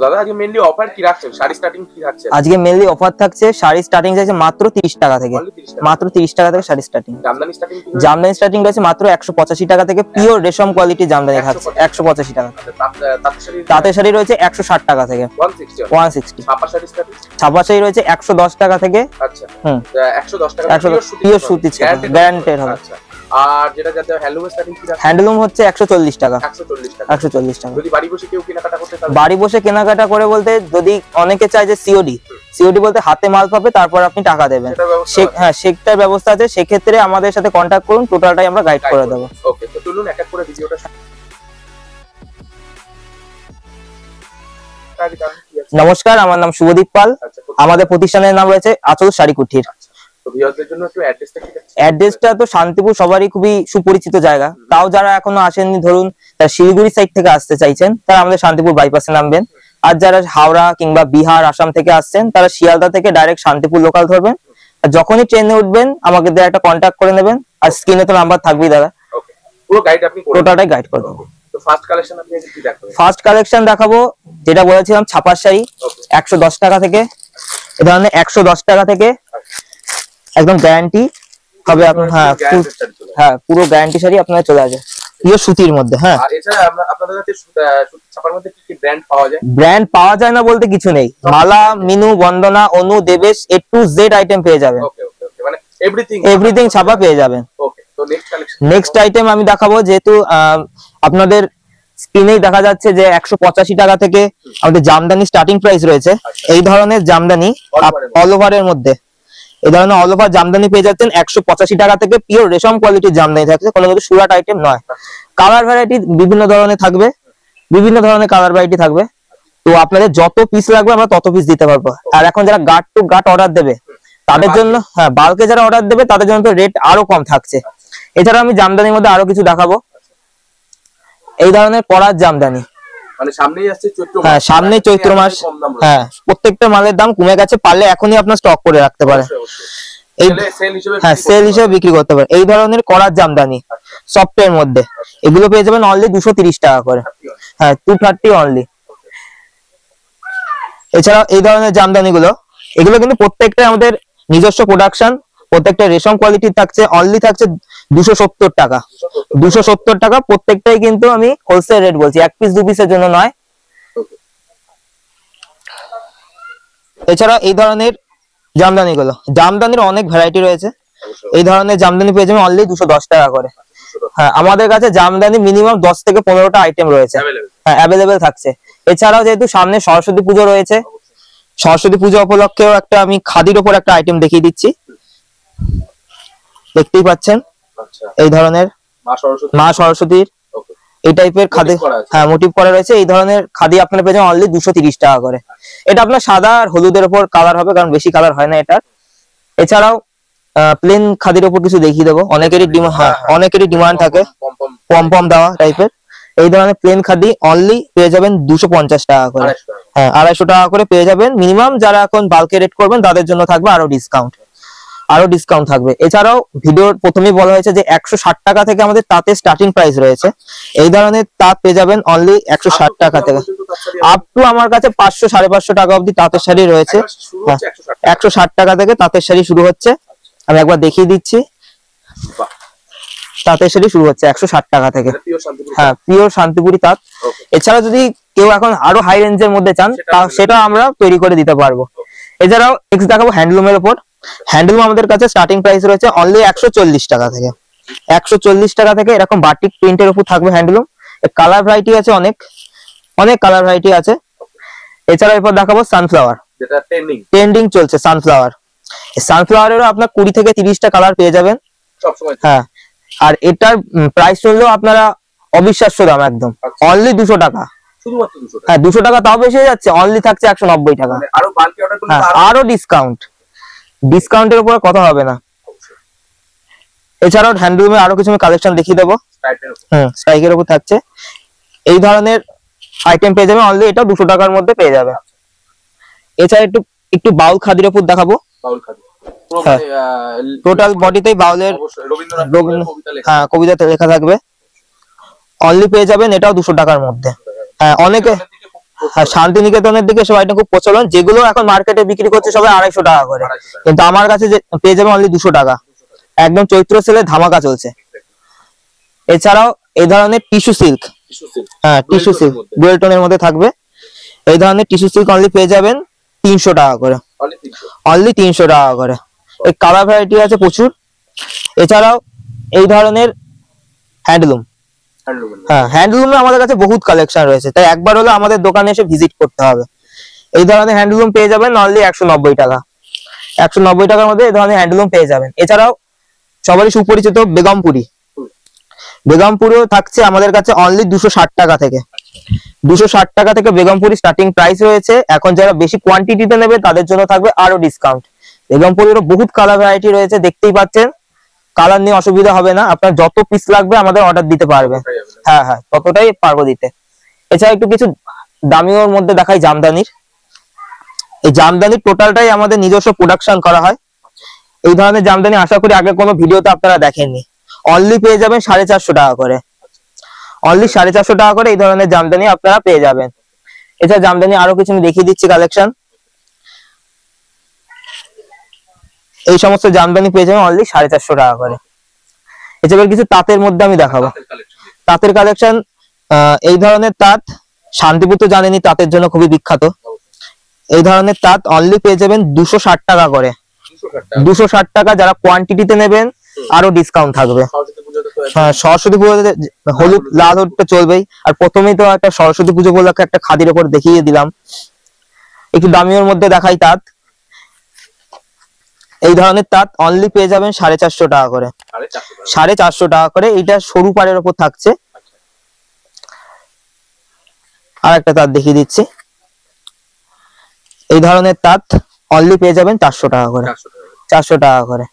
দাদা আজকে mainly offer কি রাখছেন? শাড়ি স্টার্টিং কি রাখছেন? আজকে মেইনলি অফার থাকছে, শাড়ি স্টার্টিং আছে মাত্র 30 টাকা থেকে। মাত্র 30 টাকা থেকে শাড়ি স্টার্টিং। জামদানি স্টার্টিং কি? জামদানি স্টার্টিং রয়েছে মাত্র 185 টাকা থেকে, পিওর রেশম কোয়ালিটি জামদানি থাকছে 185 টাকা। তাঁতের শাড়ি রয়েছে 160 টাকা থেকে 160। ছাপা শাড়ি রয়েছে 110 টাকা থেকে। আচ্ছা 110 টাকা পিওর সুতি গ্যারান্টেড হবে। আর যেটা যাতে হ্যান্ডলুম স্টার্টিং কি রাখছেন? হ্যান্ডলুম হচ্ছে 140 টাকা। 140 টাকা। যদি বাড়ি বসে কেউ কেনাকাটা করতে চায়? বাড়ি বসে কেনাকাটা করে বলতে যদি অনেকে চায় যে সিওডি বলতে হাতে মাল পাবে তারপর আপনি টাকা দেবেন, হ্যাঁ সেটার ব্যবস্থা আছে। সেক্ষেত্রে আমাদের সাথে কন্ট্যাক্ট করুন, টোটালটাই আমরা গাইড করে দেবো। ওকে, তো চলুন এক এক করে ভিডিওটা। নমস্কার, আমার নাম শুভদীপ পাল। আমাদের প্রতিষ্ঠানের নাম রয়েছে আঁচল শাড়ি কুঠির। তো ভিউয়ারদের জন্য একটু অ্যাড্রেসটা কি আছে? অ্যাড্রেসটা তো শান্তিপুর, সবারই খুবই সুপরিচিত জায়গা। তাও যারা এখনো আসেননি, ধরুন তারা শিলিগুড়ি সাইড থেকে আসতে চাইছেন, তারা আমাদের শান্তিপুর বাইপাসে নামবেন। আর যারা হাওড়া কিংবা বিহার, আসাম থেকে আসছেন, তারা শিয়ালদা থেকে ডাইরেক্ট শান্তিপুর লোকাল ধরবেন। আর যখনই ট্রেনে উঠবেন আমাকে দিয়ে একটা কন্ট্যাক্ট করে নেবেন। আর স্ক্রিনে তো নাম্বার থাকবেই দাদা, পুরো গাইড আপনি করে টোটালটাই গাইড করে দেবো। তো ফার্স্ট কালেকশন আপনি কি দেখাবেন? ফার্স্ট কালেকশন দেখাবো, যেটা বলেছিলাম ছাপার শাড়ি 110 টাকা থেকে। এই ধরনের 110 টাকা থেকে একদম গ্যারান্টি হবে আপনার। হ্যাঁ পুরো গ্যারান্টি শাড়ি আপনার চলে আসে পিওর সুতির মধ্যে। হ্যাঁ, আর এছাড়া আপনাদের কাছে সুতি ছাপার মধ্যে কি কি ব্র্যান্ড পাওয়া যায়? ব্র্যান্ড পাওয়া যায় না বলতে কিছু নেই। Mala, Minu, Bandana, Anu, Debesh, A to Z item পেয়ে যাবেন। ওকে ওকে ওকে, মানে এভরিথিং ছাপা পেয়ে যাবেন। ওকে, তো নেক্সট কালেকশন, নেক্সট আইটেম আমি দেখাবো, যেহেতু আপনাদের স্ক্রিনেই দেখা যাচ্ছে যে 185 টাকা থেকে আমাদের জামদানি স্টার্টিং প্রাইস রয়েছে। এই ধরনের জামদানি অল ওভারের মধ্যে, এই ধরনের অল ওভার জামদানি পেয়ে যাচ্ছেন 185 টাকা থেকে। পিওর রেশম কোয়ালিটির জামদানি থাকছে, কোনো কিছু সুরাট আইটেম নয়। কালার ভ্যারাইটি বিভিন্ন ধরনের থাকবে, বিভিন্ন ধরনের কালার ভ্যারাইটি থাকবে। তো আপনাদের যত পিস লাগবে আমরা তত পিস দিতে পারবো। আর এখন যারা গার্ড টু গার্ড অর্ডার দেবে তাদের জন্য, হ্যাঁ বাল্কে যারা অর্ডার দেবে তাদের জন্য তো রেট আরো কম থাকছে। এছাড়া আমি জামদানির মধ্যে আরো কিছু দেখাবো। এই ধরনের পরার জামদানি, মানে সামনেই আসছে চৈত্র মাস। হ্যাঁ সামনেই চৈত্র মাস। হ্যাঁ প্রত্যেকটা মালের দাম কমে গেছে, পারলে এখনই আপনার স্টক করে রাখতে পারে। হ্যাঁ সেল হিসেবে বিক্রি করতে পারে। এই ধরনের করার জামদানি সফটের মধ্যে, এগুলো পেয়ে যাবেন অনলি 230 টাকা করে। হ্যাঁ 230 অনলি। এছাড়া এই ধরনের জামদানি গুলো, এগুলো কিন্তু প্রত্যেকটা আমাদের নিজস্ব প্রোডাকশন, প্রত্যেকটা রেশম কোয়ালিটির থাকছে। অনলি থাকছে 270 টাকা। 270 টাকা প্রত্যেকটাই, কিন্তু আমি হোলসেল রেট বলছি, এক পিস দু পিসের জন্য নয়। এছাড়া এই ধরনের জামদানি গুলো, জামদানির অনেক ভ্যারাইটি রয়েছে। এই ধরনের জামদানি পেয়ে যাবেন অনলি 210 টাকা করে। হ্যাঁ আমাদের কাছে জামদানি মিনিমাম 10 থেকে 15টা আইটেম রয়েছে, হ্যাঁ অ্যাভেলেবেল থাকছে। এছাড়াও যেহেতু সামনে সরস্বতী পুজো রয়েছে, সরস্বতী পুজো উপলক্ষেও একটা আমি খাদির উপর একটা আইটেম দেখিয়ে দিচ্ছি। দেখতেই পাচ্ছেন এই ধরনের মা সরস্বতীর এই টাইপের খাদি, হ্যাঁ মোটিভ করা রয়েছে। এই ধরনের খাদি আপনারা পেয়ে যাবেন অনলি 230 টাকা করে। এটা আপনার সাদা আর হলুদের উপর কালার হবে, কারণ বেশি কালার হয় না এটা। এছাড়াও প্লেন খাদির উপর কিছু দেখিয়ে দেবো। অনেকেরই ডিমান্ড থাকে পম পম দেওয়া টাইপের। এই ধরনের প্লেন খাদি অনলি পেয়ে যাবেন 250 টাকা করে। হ্যাঁ 250 টাকা করে পেয়ে যাবেন মিনিমাম। যারা এখন বাল্কে রেট করবেন তাদের জন্য থাকবে আরো ডিসকাউন্ট থাকবে। এছাড়াও ভিডিওর প্রথমেই বলা হয়েছে যে 160 টাকা থেকে আমাদের তাঁতের স্টার্টিং প্রাইস রয়েছে। এই ধরনের তাঁত পেয়ে যাবেন অনলি 160 টাকা থেকে আপ টু আমার কাছে 500 550 টাকা অবধি তাঁতের শাড়ি রয়েছে। 160 টাকা থেকে তাঁতের শাড়ি শুরু হচ্ছে। আমি একবার দেখিয়ে দিচ্ছি, তাঁতের শাড়ি শুরু হচ্ছে 160 টাকা থেকে। হ্যাঁ পিওর শান্তিপুরি তাঁত। এছাড়া যদি কেউ এখন আরো হাই রেঞ্জের মধ্যে চান, সেটা আমরা তৈরি করে দিতে পারবো। এছাড়াও নেক্সট দেখাবো হ্যান্ডলুমের উপর। হ্যান্ডলুম আমাদের কাছে স্টার্টিং প্রাইস রয়েছে অনলি 140 টাকা থেকে। 140 টাকা থেকে এরকম বাটিক প্রিন্টের উপর থাকবে হ্যান্ডলুম। কালার ভ্যারাইটি আছে, অনেক কালার ভ্যারাইটি আছে। এছাড়া এরপর দেখাবো সানফ্লাওয়ার, যেটা ট্রেন্ডিং চলছে। সানফ্লাওয়ারেরও আপনার 20 থেকে 30টা কালার পেয়ে যাবেন সবসময়। হ্যাঁ, আর এটার প্রাইস হলো আপনারা অবিশ্বাস্য দাম একদম, অনলি 200 টাকা। শুধুমাত্র 200 টাকা? হ্যাঁ 200 টাকা তাও বেশি হয়ে যাচ্ছে। অনলি থাকছে 190 টাকা। আরো বাল্কি অর্ডার করলে আরো ডিসকাউন্টের উপরে কথা হবে না। এছাড়াও হ্যান্ডলুমে আরো কিছু কালেকশন দেখিয়ে দেবো। স্ট্রাইকের উপর থাকছে এই ধরনের আইটেম পেয়ে যাবে অনলি, এটা 200 টাকার মধ্যে পেয়ে যাবে। এছাড়া একটু বাউল খাদির উপর দেখাবো। টোটাল বডিতেই বাউলের কবিতা লেখা থাকবে। অনলি পেয়ে যাবেন এটাও 200 টাকার মধ্যে। হ্যাঁ হ্যাঁ, শান্তিনিকেতনের দিকে সব আইটেম খুব প্রচলন, যেগুলো এখন মার্কেটে বিক্রি করছে সবাই 250 টাকা করে, কিন্তু আমার কাছে পেয়ে যাবে অনলি 200 টাকা। একদম চৈত্র সেলে ধামাকা চলছে। এছাড়াও এই ধরনের টিস্যু সিল্ক, হ্যাঁ টিস্যু সিল্ক ডুয়েল টোনের মধ্যে থাকবে, এই ধরনের টিস্যু সিল্ক অনলি পেয়ে যাবেন 300 টাকা করে, অনলি 300 টাকা করে। এই কালার ভ্যারাইটি আছে প্রচুর। এছাড়াও এই ধরনের হ্যান্ডলুম, হ্যাঁ হ্যান্ডলুমে আমাদের কাছে বহুত কালেকশন রয়েছে, তাই একবার হলে আমাদের দোকানে এসে ভিজিট করতে হবে। এই ধরনের হ্যান্ডলুম পেয়ে যাবেন অনলি 190 টাকা, 190 টাকার মধ্যে এই ধরনের হ্যান্ডলুম পেয়ে যাবেন। এছাড়াও সবারই সুপরিচিত বেগমপুরি, বেগমপুরিও থাকছে আমাদের কাছে অনলি 260 টাকা থেকে, 260 টাকা থেকে বেগমপুরি স্টার্টিং প্রাইস রয়েছে। এখন যারা বেশি কোয়ান্টিটিতে নেবে তাদের জন্য থাকবে আরো ডিসকাউন্ট। বেগমপুরিরও বহুত কালার ভ্যারাইটি রয়েছে, দেখতেই পাচ্ছেন, কালার নিয়ে অসুবিধা হবে না, আপনার যত পিস লাগবে আমাদের অর্ডার দিতে পারবেন, হ্যাঁ হ্যাঁ ততটাই পারবো দিতে। এছাড়া একটু কিছু দামিওর মধ্যে দেখাই জামদানির। এই জামদানির টোটালটাই আমাদের নিজস্ব প্রোডাকশন করা হয়। এই ধরনের জামদানি আশা করি আগে কোনো ভিডিওতে আপনারা দেখেননি, অনলি পেয়ে যাবেন 450 টাকা করে, অনলি 450 টাকা করে এই ধরনের জামদানি আপনারা পেয়ে যাবেন। এছাড়া জামদানি আরো কিছু আমি দেখিয়ে দিচ্ছি কালেকশন। এই সমস্ত জামদানি পেয়ে যাবেন অনলি 450 টাকা করে। এছাড়া কিছু তাঁতের মধ্যে আমি দেখাবো, তাঁতের কালেকশন। এই ধরনের তাঁত, শান্তিপুর তো জানেনই তাঁতের জন্য খুবই বিখ্যাত। এই ধরনের তাঁত অনলি পেয়ে যাবেন 260 টাকা করে, 260 টাকা। যারা কোয়ান্টিটিতে নেবেন আরো ডিসকাউন্ট থাকবে। হ্যাঁ, সরস্বতী পুজোতে হলুদ লাল হলুদটা চলবেই, আর প্রথমেই তো একটা সরস্বতী পুজো উপলক্ষে একটা খাদির উপর দেখিয়ে দিলাম। একটু দামিওর মধ্যে দেখাই তাঁত। এই ধরনের তাঁত অনলি পেয়ে যাবেন 450 টাকা করে, 450 টাকা করে। এইটা সরু পাড়ের উপর থাকছে। আর একটা তাঁত দেখিয়ে দিচ্ছি। এই ধরনের তাঁত অনলি পেয়ে যাবেন 400 টাকা করে, 400 টাকা করে।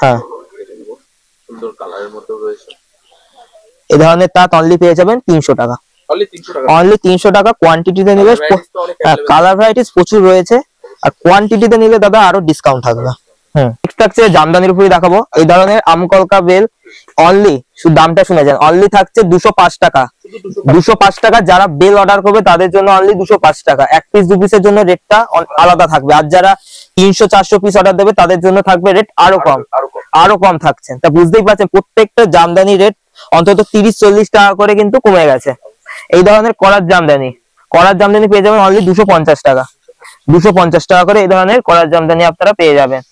হ্যাঁ, এই ধরনের তাঁত অনলি পেয়ে যাবেন 300 টাকা, অনলি 300 টাকা। কোয়ান্টিটিতে নিলে কালার ভ্যারাইটিস প্রচুর রয়েছে, আর কোয়ান্টিটিতে নিলে দাদা আরো ডিসকাউন্ট থাকবে। নেক্সট থাকছে জামদানির উপরই দেখাবো। এই ধরনের আমকলকা বেল অনলি, শুধু দামটা শুনে যান, অনলি থাকছে 205 টাকা, 205 টাকা। যারা বেল অর্ডার করবে তাদের জন্য অনলি 205 টাকা। এক পিস দু পিসের জন্য রেটটা আলাদা থাকবে, আর যারা 300-400 পিস অর্ডার দেবে তাদের জন্য থাকবে রেট আরো কম, আরো কম থাকছে। তা বুঝতেই পারছেন প্রত্যেকটা জামদানি রেট অন্তত 30-40 টাকা করে কিন্তু কমে গেছে। এই ধরনের করার জামদানি, করার জামদানি পেয়ে যাবেন অনলি 250 টাকা, 250 টাকা করে এই ধরনের করার জামদানি আপনারা পেয়ে যাবেন।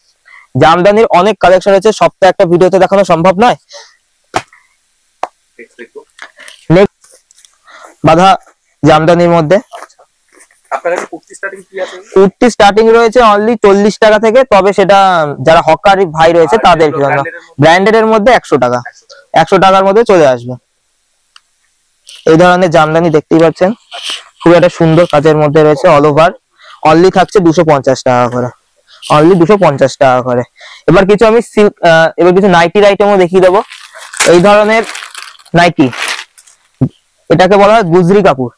জামদানির অনেক কালেকশন আছে, সবটা একটা ভিডিওতে দেখানো সম্ভব নয়। বাঁধা জামদানির মধ্যে কুর্তি স্টার্টিং রয়েছে অনলি 40 টাকা থেকে, তবে সেটা যারা হকার ভাই রয়েছে তাদের জন্য। ব্র্যান্ডেড এর মধ্যে 100 টাকা, 100 টাকার মধ্যে চলে আসবে। এই ধরনের জামদানি দেখতেই পাচ্ছেন, খুব একটা সুন্দর কাজের মধ্যে রয়েছে, অল ওভার। অনলি থাকছে 250 টাকা করে, অনলি 250 টাকা করে। এবার কিছু আমি এবার কিছু নাইটির আইটেমও দেখিয়ে দেবো। এই ধরনের নাইটি, এটাকে বলা হয় গুজরি কাপড়,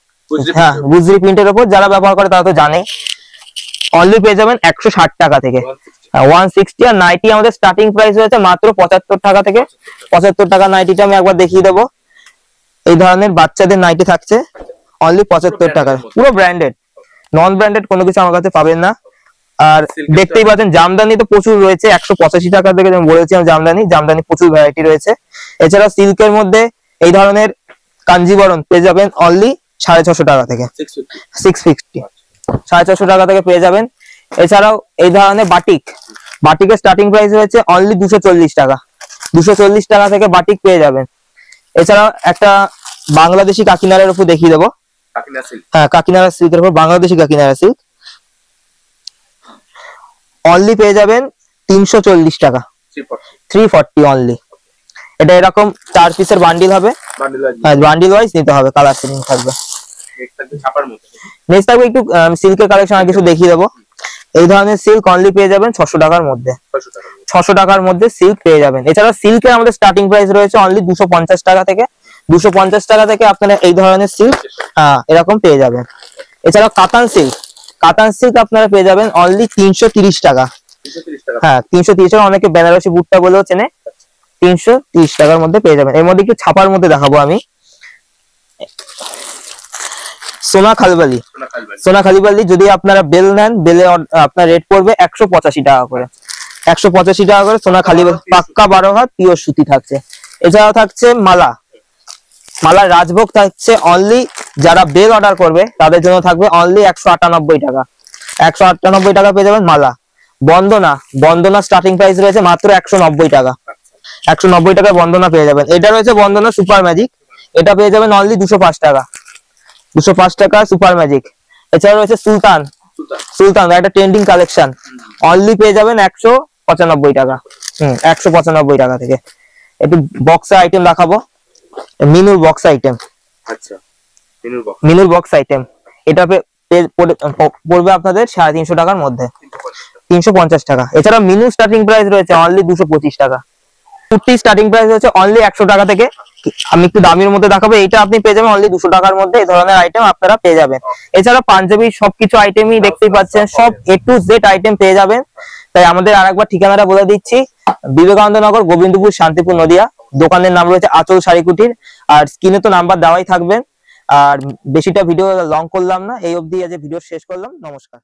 হ্যাঁ গুজরি প্রিন্টের উপর যারা ব্যবহার করে তারা তো জানে। অনলি পেয়ে যাবেন 160 টাকা থেকে, 160। আর নাইটি আমাদের স্টার্টিং প্রাইস হয়েছে মাত্র 75 টাকা থেকে। 75 টাকা নাইটিটা আমি একবার দেখিয়ে দেবো। এই ধরনের বাচ্চাদের নাইটি থাকছে অনলি 75 টাকা, পুরো ব্র্যান্ডেড, নন ব্র্যান্ডেড কোনো কিছু আমার কাছে পাবেন না। আর দেখতেই পাচ্ছেন জামদানি তো প্রচুর রয়েছে, 185 টাকা থেকে আমি বলেছিলাম জামদানি প্রচুর ভ্যারাইটি রয়েছে। এছাড়া সিল্কের মধ্যে এই ধরনের কাঞ্জিবরম পেয়ে যাবেন অনলি 650 টাকা থেকে, 650, 650 টাকা থেকে পেয়ে যাবেন। এছাড়াও এই ধরনের বাটিকের স্টার্টিং প্রাইস হয়েছে অনলি 240 টাকা, 240 টাকা থেকে বাটিক পেয়ে যাবেন। এছাড়াও একটা বাংলাদেশি কাকিনারের উপর দেখিয়ে দেবো। হ্যাঁ, কাকিনারা সিল্কের উপর বাংলাদেশি কাকিনারা সিল্ক অনলি পেয়ে যাবেন 340 টাকা, 340 অনলি। এটা এরকম 4 পিসের বান্ডিল হবে, বান্ডিল ওয়াইজ নিতে হবে, কালার সেটিং থাকবে। নেক্সট থাকবে একটু সিল্কের কালেকশন আর কিছু দেখিয়ে দেবো। এই ধরনের সিল্ক অনলি পেয়ে যাবেন 600 টাকার মধ্যে, 600 টাকার মধ্যে সিল্ক পেয়ে যাবেন। এছাড়া সিল্কের আমাদের স্টার্টিং প্রাইস রয়েছে অনলি 250 টাকা থেকে, 250 টাকা থেকে আপনারা এই ধরনের সিল্ক এরকম পেয়ে যাবেন। এছাড়া কাতান সিল্ক আপনারা পেয়ে যাবেন অনলি 330 টাকা, হ্যাঁ 330 টাকা। অনেকে বেনারসি বুটটা বলেও চেনে, 330 টাকার মধ্যে পেয়ে যাবেন। এর মধ্যে একটু ছাপার মধ্যে দেখাবো আমি। সোনা খালবালি। সোনা খালিবালি যদি আপনারা বেল নেন, বেলে আপনার রেট পড়বে 185 টাকা করে। 185 টাকা করে সোনা খালিবালি, পাক্কা 12 হাত পিওর সুতি থাকছে। এছাড়াও থাকছে মালা। মালা রাজভোগ থাকছে অনলি, যারা বেল অর্ডার করবে তাদের জন্য থাকবে অনলি 198 টাকা। 198 টাকা পেয়ে যাবেন মালা। বন্দনা, বন্দনা স্টার্টিং প্রাইস রয়েছে মাত্র 190 টাকা। 190 টাকা বন্দনা পেয়ে যাবেন। এটা রয়েছে বন্দনা সুপার ম্যাজিক, এটা পেয়ে যাবেন অনলি 205 টাকা। 205 টাকা সুপার ম্যাজিক। এছাড়া রয়েছে সুলতান। সুলতান একটা ট্রেন্ডিং কালেকশন, অনলি পেয়ে যাবেন 195 টাকা। 195 টাকা থেকে। একটু বক্সের আইটেম দেখাবো, মিনুর বক্স আইটেম। আচ্ছা, মিনুর বক্স আইটেম, এটা পড়বে আপনাদের 350 টাকার মধ্যে, 350 টাকা। এছাড়া মিনু স্টার্টিং প্রাইস রয়েছে অনলি 225 টাকা। কুর্তি স্টার্টিং প্রাইস হচ্ছে অনলি 100 টাকা থেকে। আমি একটু দামের মধ্যে দেখাবো, এইটা আপনি পেয়ে যাবেন অনলি 200 টাকার মধ্যে। এই ধরনের আইটেম আপনারা পেয়ে যাবেন। এছাড়া পাঞ্জাবি সবকিছু আইটেমই দেখতেই পাচ্ছেন, সব A to Z আইটেম পেয়ে যাবেন। তাই আমাদের আরেকবার ঠিকানাটা বলে দিচ্ছি, বিবেকানন্দ নগর, গোবিন্দপুর, শান্তিপুর, নদিয়া। দোকানের নাম রয়েছে আঁচল শাড়ি কুটির। আর স্ক্রিনে তো নাম্বার দেওয়াই থাকবেন। আর বেশিটা ভিডিও লং করলাম না, এই অবধি আজ ভিডিও শেষ করলাম। নমস্কার।